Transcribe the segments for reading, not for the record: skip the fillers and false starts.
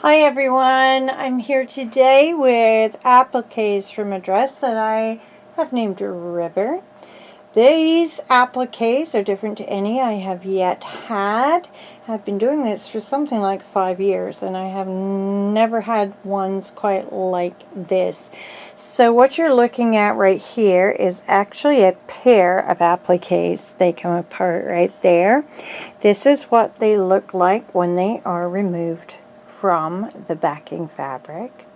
Hi everyone, I'm here today with appliques from a dress that I have named River. These appliques are different to any I have yet had. I've been doing this for something like 5 years and I have never had ones quite like this. So what you're looking at right here is actually a pair of appliques. They come apart right there. This is what they look like when they are removed from the backing fabric.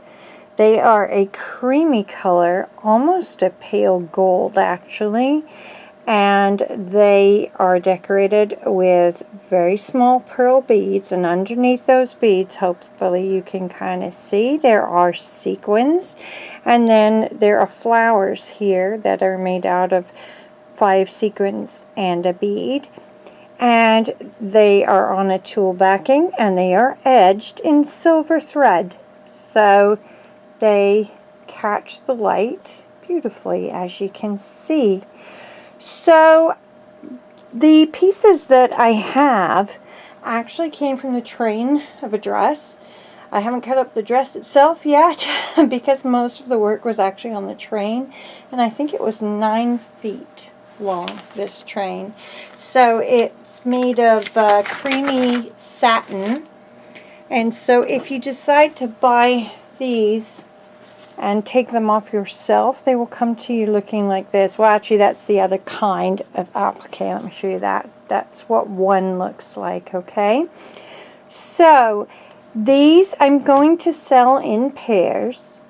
They are a creamy color, almost a pale gold actually, and they are decorated with very small pearl beads, and underneath those beads, hopefully you can kind of see, there are sequins, and then there are flowers here that are made out of 5 sequins and a bead. And they are on a tulle backing and they are edged in silver thread, so they catch the light beautifully, as you can see. So the pieces that I have actually came from the train of a dress. I haven't cut up the dress itself yet because most of the work was actually on the train, and I think it was 9 feet long, this train. So it's made of creamy satin, and so if you decide to buy these and take them off yourself, they will come to you looking like this. Well, actually that's the other kind of applique. Let me show you that. That's what one looks like. Okay, so these I'm going to sell in pairs,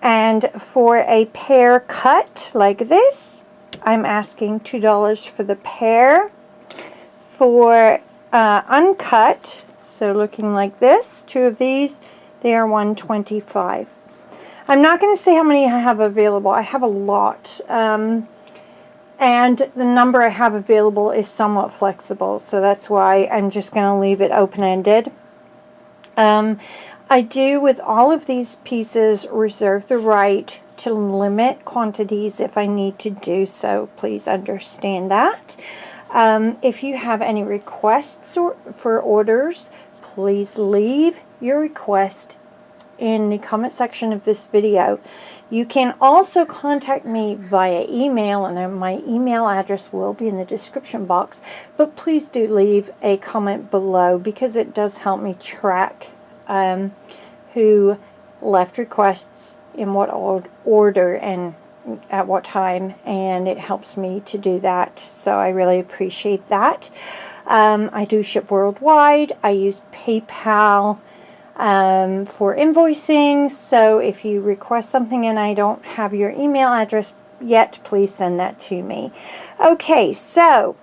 and for a pair cut like this I'm asking $2 for the pair. For uncut, so looking like this, 2 of these, they are $125. I'm not going to say how many I have available. I have a lot, and the number I have available is somewhat flexible, so that's why I'm just going to leave it open-ended. I do, with all of these pieces, reserve the right to limit quantities if I need to do so. Please understand that. If you have any requests for orders, please leave your request in the comment section of this video. You can also contact me via email, and my email address will be in the description box, but please do leave a comment below because it does help me track who left requests in what order and at what time, and it helps me to do that, so I really appreciate that. I do ship worldwide. I use PayPal for invoicing, so if you request something and I don't have your email address yet, please send that to me. Okay, so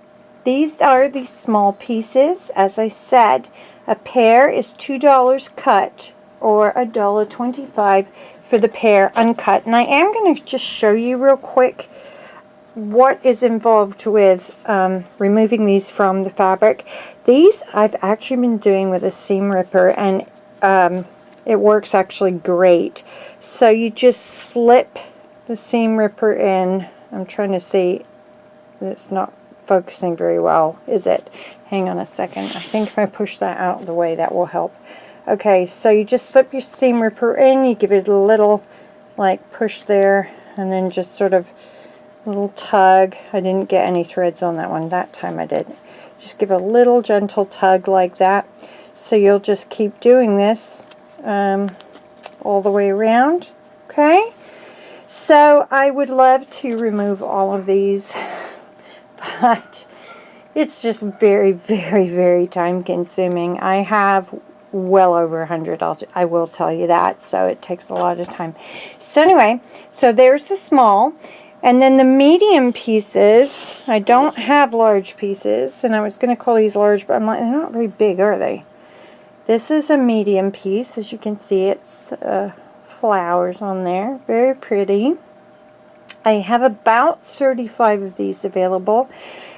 these are the small pieces. As I said, a pair is $2 cut, or $1.25 for the pair uncut. And I am going to just show you real quick what is involved with removing these from the fabric. These I've actually been doing with a seam ripper, and it works actually great. So you just slip the seam ripper in. I'm trying to see, it's not focusing very well, is it? Hang on a second. I think if I push that out of the way, that will help. Okay, so you just slip your seam ripper in, you give it a little like push there, and then just sort of a little tug. I didn't get any threads on that one. That time I did. Just give a little gentle tug like that. So you'll just keep doing this all the way around. Okay, so I would love to remove all of these, but it's just very, very, very time consuming. I have well over 100, I will tell you that, so it takes a lot of time. So anyway, so there's the small, and then the medium pieces. I don't have large pieces, and I was going to call these large, but I'm like, they're not very big, are they? This is a medium piece. As you can see, it's flowers on there, very pretty. I have about 35 of these available.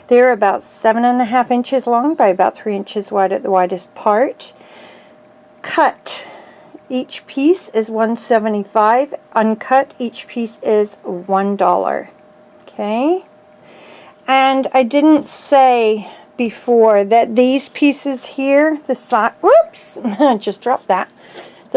They're about 7.5 inches long by about 3 inches wide at the widest part. Cut, each piece is $1.75. Uncut, each piece is $1. Okay, and I didn't say before that these pieces here, the side, whoops, just dropped that.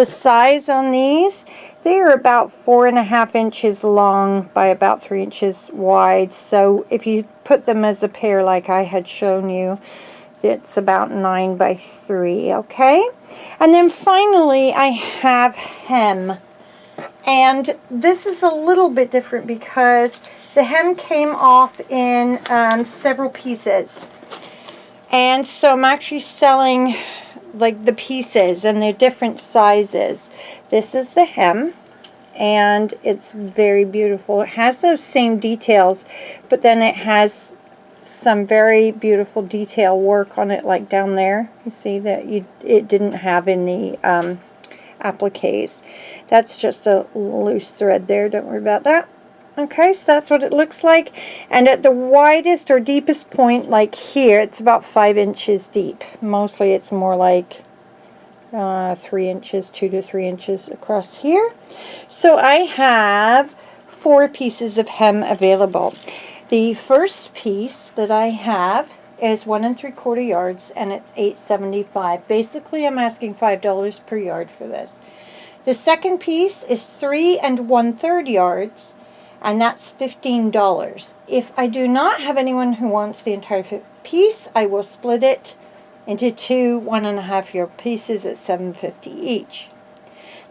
The size on these, they are about 4.5 inches long by about 3 inches wide. So if you put them as a pair like I had shown you, it's about 9 by 3, okay? And then finally I have hem. And this is a little bit different because the hem came off in several pieces. And so I'm actually selling like the pieces, and they're different sizes. This is the hem, and it's very beautiful. It has those same details, but then it has some very beautiful detail work on it, like down there. You see that it didn't have in the appliques. That's just a loose thread there. Don't worry about that. Okay, so that's what it looks like. And at the widest or deepest point, like here, it's about 5 inches deep. Mostly it's more like 3 inches, 2 to 3 inches across here. So I have 4 pieces of hem available. The first piece that I have is 1 3/4 yards, and it's $8.75. Basically, I'm asking $5 per yard for this. The second piece is 3 1/3 yards, and that's $15. If I do not have anyone who wants the entire piece, I will split it into 2 1.5-yard pieces at $7.50 each.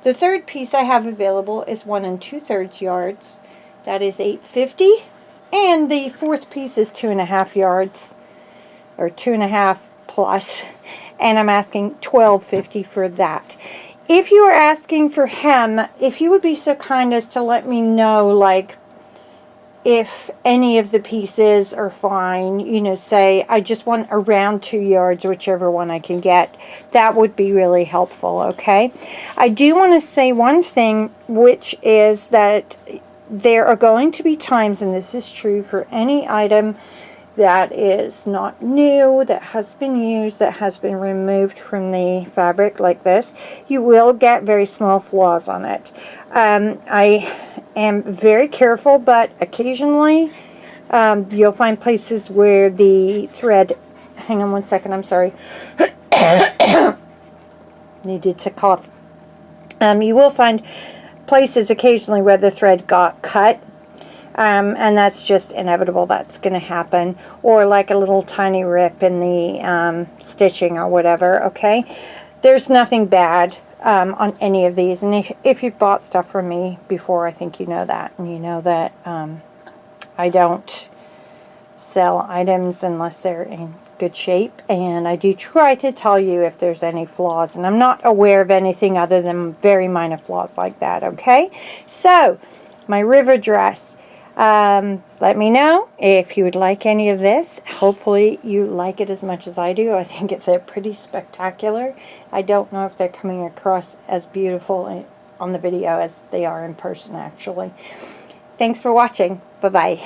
The third piece I have available is 1 2/3 yards. That is $8.50. And the fourth piece is 2.5 yards, or 2.5 plus, and I'm asking $12.50 for that. If you are asking for hem, if you would be so kind as to let me know, like, if any of the pieces are fine, you know, say I just want around 2 yards, whichever one I can get, that would be really helpful, okay? I do want to say one thing, which is that there are going to be times, and this is true for any item that is not new, that has been used, that has been removed from the fabric like this, you will get very small flaws on it. I am very careful, but occasionally you'll find places where the thread, hang on one second, I'm sorry, needed to cough. You will find places occasionally where the thread got cut, and that's just inevitable. That's going to happen, or like a little tiny rip in the stitching or whatever. Okay, there's nothing bad on any of these, and if you've bought stuff from me before, I think you know that, and you know that I don't sell items unless they're in good shape, and I do try to tell you if there's any flaws, and I'm not aware of anything other than very minor flaws like that. Okay, so my river dress, let me know if you would like any of this. Hopefully you like it as much as I do. I think they're pretty spectacular. I don't know if they're coming across as beautiful on the video as they are in person, actually. Thanks for watching. Bye-bye.